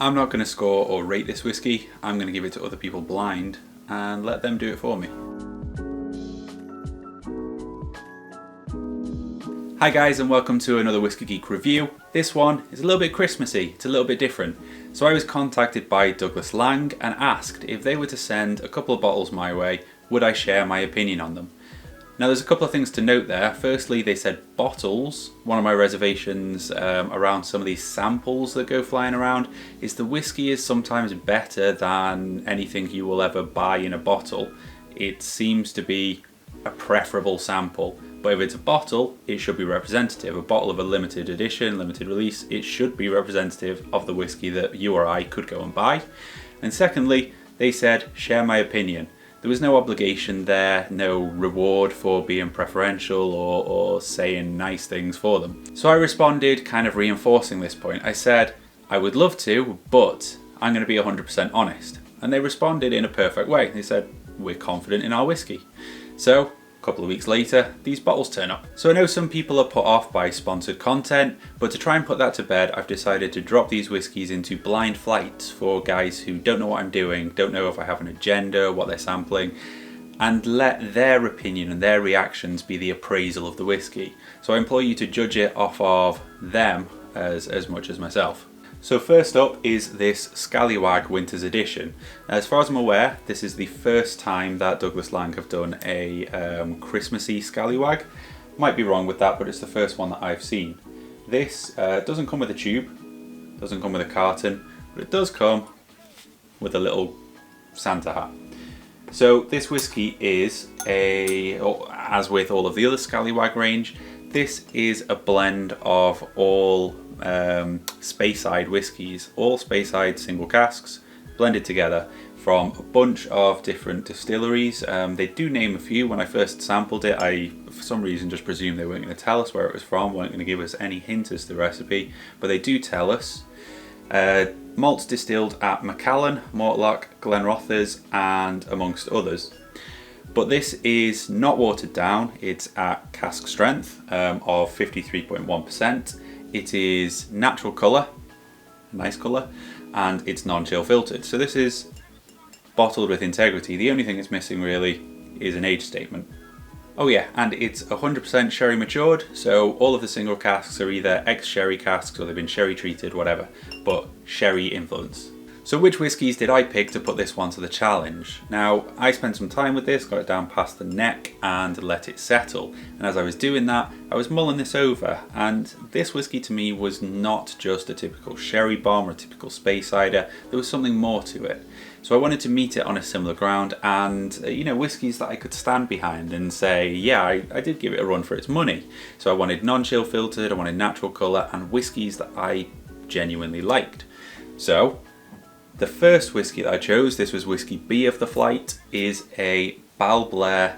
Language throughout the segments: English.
I'm not going to score or rate this whiskey. I'm going to give it to other people blind and let them do it for me. Hi guys, and welcome to another Whiskey Geek review. This one is a little bit Christmassy, it's a little bit different. So I was contacted by Douglas Laing and asked if they were to send a couple of bottles my way, would I share my opinion on them? Now there's a couple of things to note there. Firstly, they said bottles. One of my reservations around some of these samples that go flying around is the whiskey is sometimes better than anything you will ever buy in a bottle. It seems to be a preferable sample. But if it's a bottle, it should be representative. A bottle of a limited edition, limited release, it should be representative of the whiskey that you or I could go and buy. And secondly, they said, share my opinion. There was no obligation there, no reward for being preferential or saying nice things for them. So I responded, kind of reinforcing this point. I said, I would love to, but I'm going to be 100% honest. And they responded in a perfect way. They said, we're confident in our whiskey. So, a couple of weeks later, these bottles turn up. So I know some people are put off by sponsored content, but to try and put that to bed, I've decided to drop these whiskies into blind flights for guys who don't know what I'm doing, don't know if I have an agenda, what they're sampling, and let their opinion and their reactions be the appraisal of the whiskey. So I implore you to judge it off of them as much as myself. So first up is this Scallywag Winter's Edition. As far as I'm aware, this is the first time that Douglas Laing have done a Christmassy Scallywag. Might be wrong with that, but it's the first one that I've seen. This doesn't come with a tube, doesn't come with a carton, but it does come with a little Santa hat. So this whiskey is as with all of the other Scallywag range, this is a blend of all Speyside whiskies, all Speyside single casks blended together from a bunch of different distilleries. They do name a few. When I first sampled it, I for some reason just presumed they weren't going to tell us where it was from, weren't going to give us any hint as to the recipe, but they do tell us. Malts distilled at Macallan, Mortlach, Glenrothes and amongst others. But this is not watered down, it's at cask strength of 53.1%. It is natural colour, nice colour, and it's non-chill filtered. So this is bottled with integrity. The only thing it's missing really is an age statement. Oh yeah, and it's 100% sherry matured, so all of the single casks are either ex-sherry casks or they've been sherry treated, whatever, but sherry influence. So which whiskies did I pick to put this one to the challenge? Now, I spent some time with this, got it down past the neck and let it settle. And as I was doing that, I was mulling this over, and this whiskey to me was not just a typical sherry bomb or a typical Speysider. There was something more to it. So I wanted to meet it on a similar ground and, whiskies that I could stand behind and say, yeah, I did give it a run for its money. So I wanted non-chill filtered, I wanted natural colour, and whiskies that I genuinely liked. So the first whiskey that I chose, this was Whiskey B of the flight, is a Balblair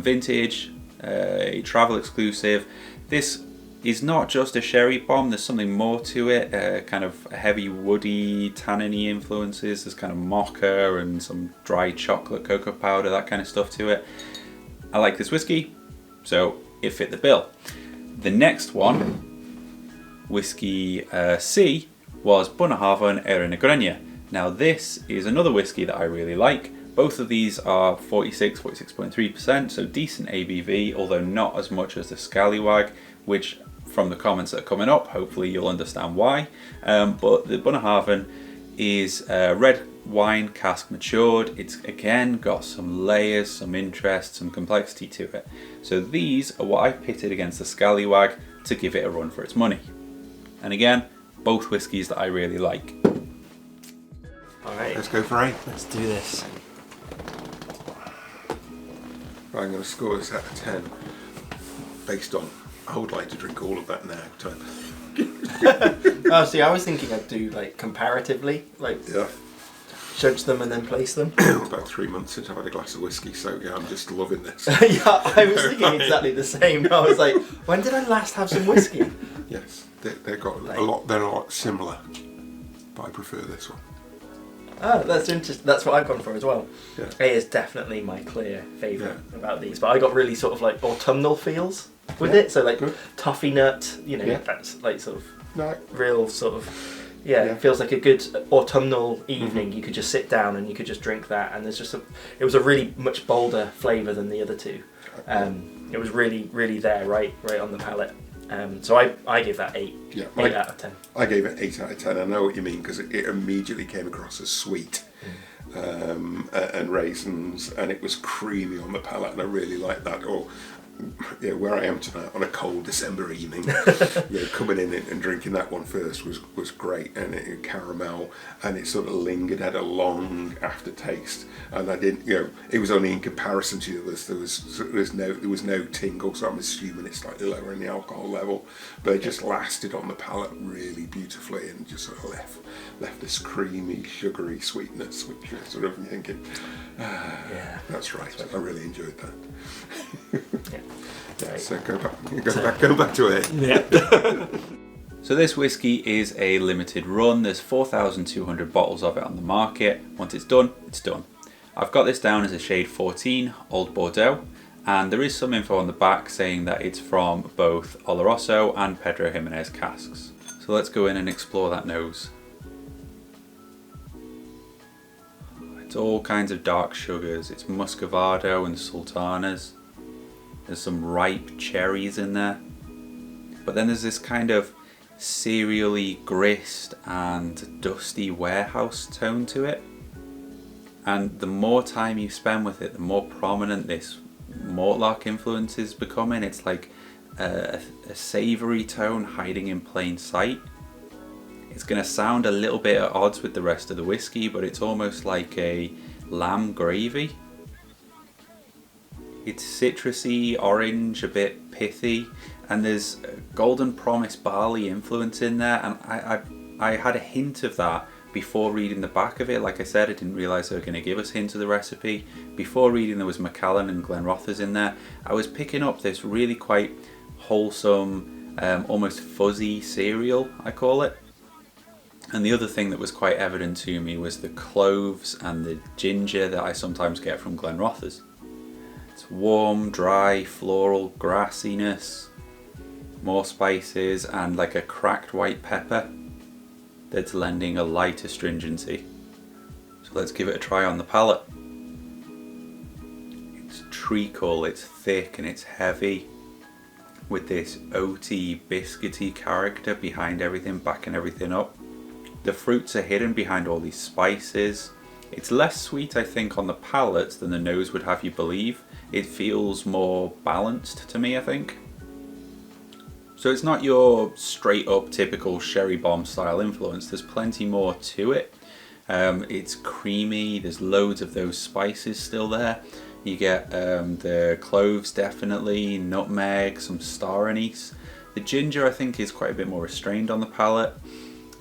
vintage, a travel exclusive. This is not just a sherry bomb, there's something more to it, kind of heavy woody, tanniny influences. There's kind of mocha and some dry chocolate cocoa powder, that kind of stuff to it. I like this whiskey, so it fit the bill. The next one, Whiskey C, was Bunnahabhain Éireann na Gréine. Now this is another whiskey that I really like. Both of these are 46.3%, so decent ABV, although not as much as the Scallywag, which from the comments that are coming up, hopefully you'll understand why. But the Bunnahabhain is red wine cask matured. It's again got some layers, some interest, some complexity to it. So these are what I pitted against the Scallywag to give it a run for its money. And again, both whiskies that I really like. Alright, Let's go for 8. let's do this. Right, I'm going to score this out of 10 based on I would like to drink all of that now type. Oh, see, I was thinking I'd do like comparatively, like Yeah. judge them and then place them. About 3 months since I've had a glass of whiskey, so yeah, I'm just loving this. Yeah, I was thinking exactly the same. I was like, when did I last have some whiskey? Yes, they've got a lot. They're a lot similar, but I prefer this one. Oh, that's interesting. That's what I've gone for as well. Yeah. It is definitely my clear favourite about these, but I got really sort of like autumnal feels with it. So like Good. toffee nut, Yeah. that's like sort of No, real sort of Yeah, it feels like a good autumnal evening. You could just sit down and you could just drink that, and it was a really much bolder flavour than the other two. It was really, really there, right on the palate. So I gave that 8. Yeah, 8 out of 10. I gave it 8 out of 10. I know what you mean, because it immediately came across as sweet and raisins, and it was creamy on the palate, and I really liked that. Or where I am tonight on a cold December evening, coming in and drinking that one first was great, and it caramel, and it sort of lingered, had a long aftertaste, and I didn't, it was only in comparison to the others. There was no tingle, so I'm assuming it's slightly lower in the alcohol level, but it just lasted on the palate really beautifully, and just sort of left this creamy, sugary sweetness, which you're sort of thinking, that's right. I really enjoyed that. Yeah, so go back to it. Yeah. So this whiskey is a limited run. There's 4,200 bottles of it on the market. Once it's done, it's done. I've got this down as a shade 14 Old Bordeaux, and there is some info on the back saying that it's from both Oloroso and Pedro Jimenez casks. So let's go in and explore that nose. It's all kinds of dark sugars. It's Muscovado and Sultanas. There's some ripe cherries in there. But then there's this kind of cereally grist and dusty warehouse tone to it. And the more time you spend with it, the more prominent this Mortlock influence is becoming. It's like a savoury tone hiding in plain sight. It's going to sound a little bit at odds with the rest of the whiskey, but it's almost like a lamb gravy. It's citrusy, orange, a bit pithy, and there's Golden Promise barley influence in there, and I had a hint of that before reading the back of it. Like I said, I didn't realise they were going to give us hints of the recipe. Before reading there was Macallan and Glenrothes in there. I was picking up this really quite wholesome, almost fuzzy cereal, I call it. And the other thing that was quite evident to me was the cloves and the ginger that I sometimes get from Glenrothes. It's warm, dry, floral grassiness, more spices, and like a cracked white pepper that's lending a lighter stringency. So let's give it a try on the palate. It's treacle, it's thick and it's heavy, with this oaty, biscuity character behind everything, backing everything up. The fruits are hidden behind all these spices. It's less sweet, I think, on the palate than the nose would have you believe. It feels more balanced to me, I think. So it's not your straight up typical sherry bomb style influence. There's plenty more to it. It's creamy, there's loads of those spices still there. You get the cloves definitely, nutmeg, some star anise. The ginger I think is quite a bit more restrained on the palate.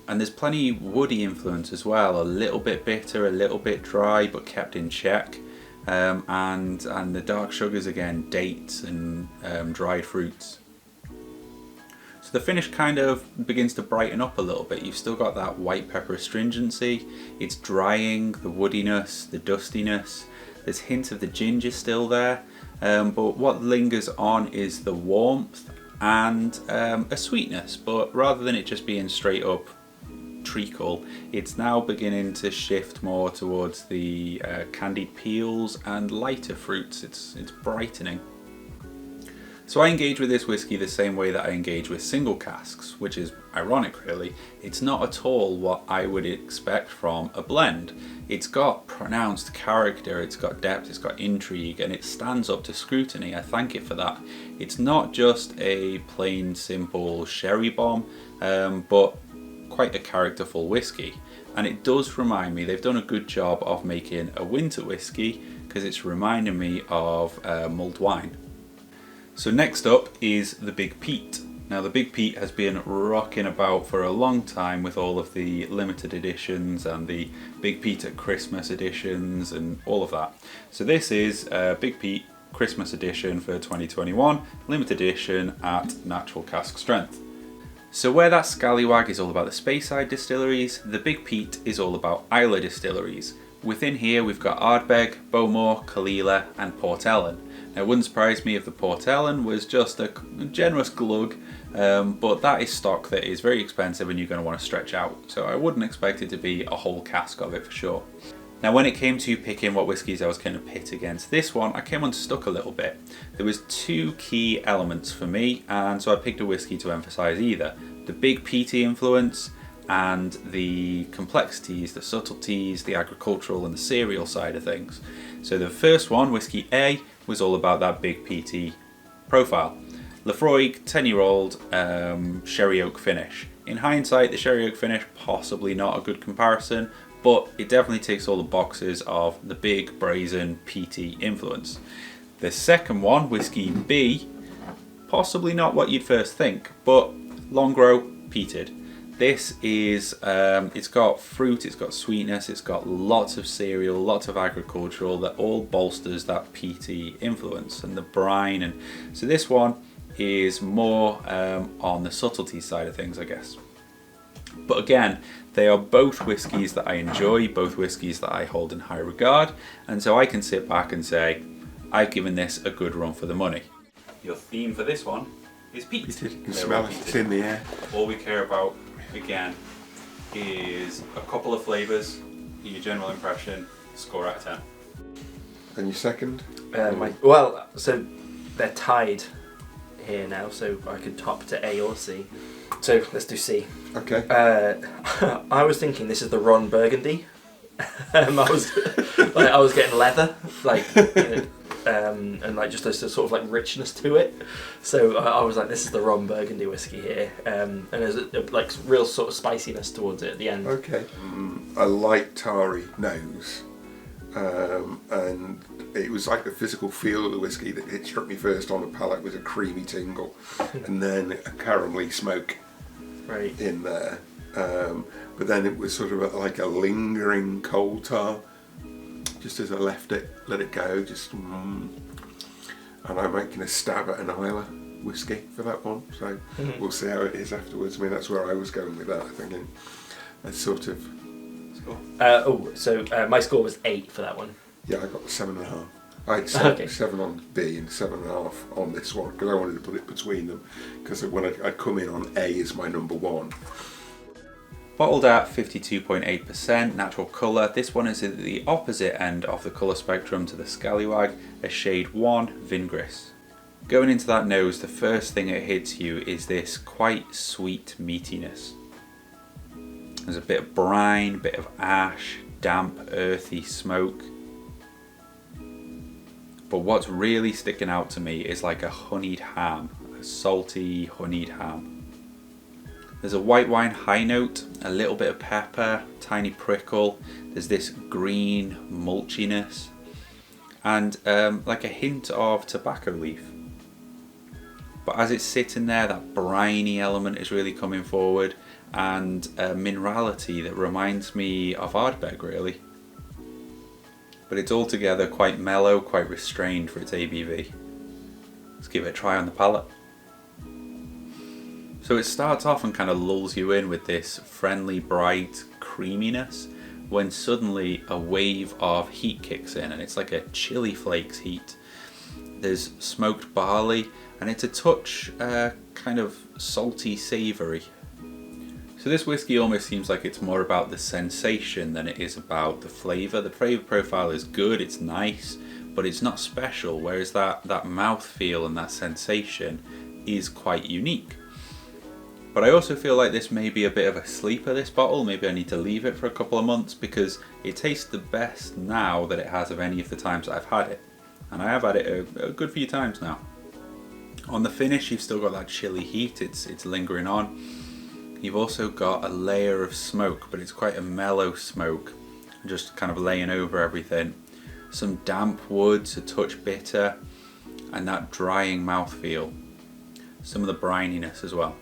And there's plenty woody influence as well, a little bit bitter, a little bit dry, but kept in check. And the dark sugars again, dates and dried fruits. So the finish kind of begins to brighten up a little bit. You've still got that white pepper astringency. It's drying, the woodiness, the dustiness. There's hints of the ginger still there. But what lingers on is the warmth and a sweetness. But rather than it just being straight up treacle, it's now beginning to shift more towards the candied peels and lighter fruits. It's brightening. So I engage with this whiskey the same way that I engage with single casks, which is ironic really. It's not at all what I would expect from a blend. It's got pronounced character, it's got depth, it's got intrigue, and it stands up to scrutiny. I thank it for that. It's not just a plain simple sherry bomb, but quite a characterful whiskey. And it does remind me, they've done a good job of making a winter whiskey, because it's reminding me of mulled wine. So next up is the Big Peat. Now the Big Peat has been rocking about for a long time with all of the limited editions and the Big Peat at Christmas editions and all of that. So this is Big Peat Christmas edition for 2021, limited edition at natural cask strength. So where that Scallywag is all about the Speyside distilleries, the Big Peat is all about Islay distilleries. within here we've got Ardbeg, Bowmore, Kalila and Port Ellen. Now it wouldn't surprise me if the Port Ellen was just a generous glug, but that is stock that is very expensive and you're going to want to stretch out. So I wouldn't expect it to be a whole cask of it for sure. Now when it came to picking what whiskies I was going to pit against this one, I came unstuck a little bit. There was two key elements for me, and so I picked a whiskey to emphasise either the big peaty influence and the complexities, the subtleties, the agricultural and the cereal side of things. So the first one, Whiskey A, was all about that big peaty profile. Lafroig, 10-year-old sherry oak finish. In hindsight, the sherry oak finish, possibly not a good comparison, but it definitely ticks all the boxes of the big brazen peaty influence. The second one, Whiskey B, possibly not what you'd first think, but long grow, peated. This is, it's got fruit, it's got sweetness, it's got lots of cereal, lots of agricultural, that all bolsters that peaty influence and the brine. And so this one is more on the subtlety side of things, I guess. But again, they are both whiskies that I enjoy, both whiskies that I hold in high regard, and so I can sit back and say, I've given this a good run for the money. Your theme for this one is peat. Peated. You can smell it, it's in the air. All we care about, again, is a couple of flavours, your general impression, score out of 10. And your second? Well, so they're tied here now, so I could top to A or C. So let's do C. Okay. I was thinking this is the Ron Burgundy. I was getting leather, like, and like just a sort of like richness to it. So I was like, this is the Ron Burgundy whiskey here, and there's a like real sort of spiciness towards it at the end. Okay. A light tarry nose, and it was like the physical feel of the whiskey that it struck me first on the palate was a creamy tingle, and then a caramelly smoke right in there. But then it was sort of like a lingering coal tar, just as I let it go, and I'm making a stab at an Islay whiskey for that one, so we'll see how it is afterwards. I mean, that's where I was going with that, I think, in a sort of score. My score was 8 for that one. Yeah, I got 7.5. I had 7 on B and 7.5 on this one, because I wanted to put it between them, because when I'd come in on A as my number one. Bottled at 52.8% natural colour, this one is at the opposite end of the colour spectrum to the Scallywag, a shade 1 Vingris. Going into that nose, the first thing it hits you is this quite sweet meatiness. There's a bit of brine, bit of ash, damp, earthy smoke. But what's really sticking out to me is like a honeyed ham, a salty honeyed ham. There's a white wine high note, a little bit of pepper, tiny prickle. There's this green mulchiness, and like a hint of tobacco leaf. But as it's sitting there, that briny element is really coming forward, and a minerality that reminds me of Ardbeg really. But it's altogether quite mellow, quite restrained for its ABV. Let's give it a try on the palate. So it starts off and kind of lulls you in with this friendly, bright creaminess, when suddenly a wave of heat kicks in, and it's like a chili flakes heat. There's smoked barley, and it's a touch kind of salty, savoury. So this whiskey almost seems like it's more about the sensation than it is about the flavour. The flavour profile is good, it's nice, but it's not special, whereas that mouthfeel and that sensation is quite unique. But I also feel like this may be a bit of a sleeper, this bottle. Maybe I need to leave it for a couple of months, because it tastes the best now that it has of any of the times that I've had it. And I have had it a good few times now. On the finish, you've still got that chilly heat, it's lingering on. You've also got a layer of smoke, but it's quite a mellow smoke, just kind of laying over everything. Some damp woods, a touch bitter, and that drying mouthfeel. Some of the brininess as well.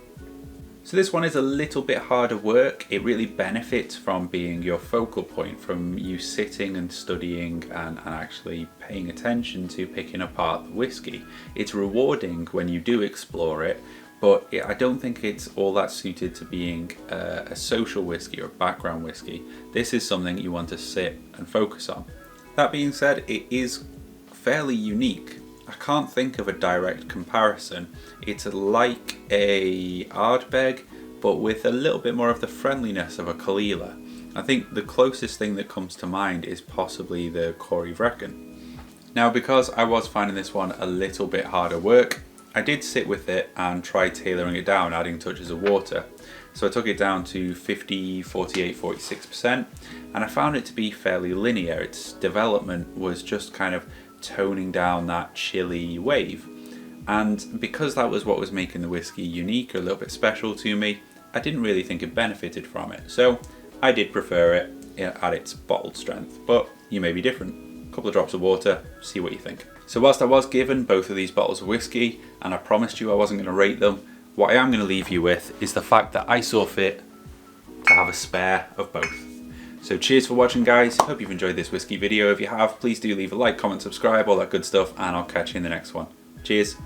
So this one is a little bit harder work. It really benefits from being your focal point, from you sitting and studying and actually paying attention to picking apart the whiskey. It's rewarding when you do explore it, but I don't think it's all that suited to being a social whiskey or a background whiskey. This is something you want to sit and focus on. That being said, it is fairly unique. I can't think of a direct comparison. It's like a Ardbeg, but with a little bit more of the friendliness of a Caol Ila. I think the closest thing that comes to mind is possibly the Corey Vrecken. Now, because I was finding this one a little bit harder work, I did sit with it and try tailoring it down, adding touches of water. So I took it down to 50, 48, 46%, and I found it to be fairly linear. Its development was just kind of toning down that chilly wave. And because that was what was making the whiskey unique, or a little bit special to me, I didn't really think it benefited from it. So I did prefer it at its bottled strength, but you may be different. A couple of drops of water, see what you think. So whilst I was given both of these bottles of whiskey, and I promised you I wasn't going to rate them, what I am going to leave you with is the fact that I saw fit to have a spare of both. So cheers for watching, guys. Hope you've enjoyed this whiskey video. If you have, please do leave a like, comment, subscribe, all that good stuff, and I'll catch you in the next one. Cheers.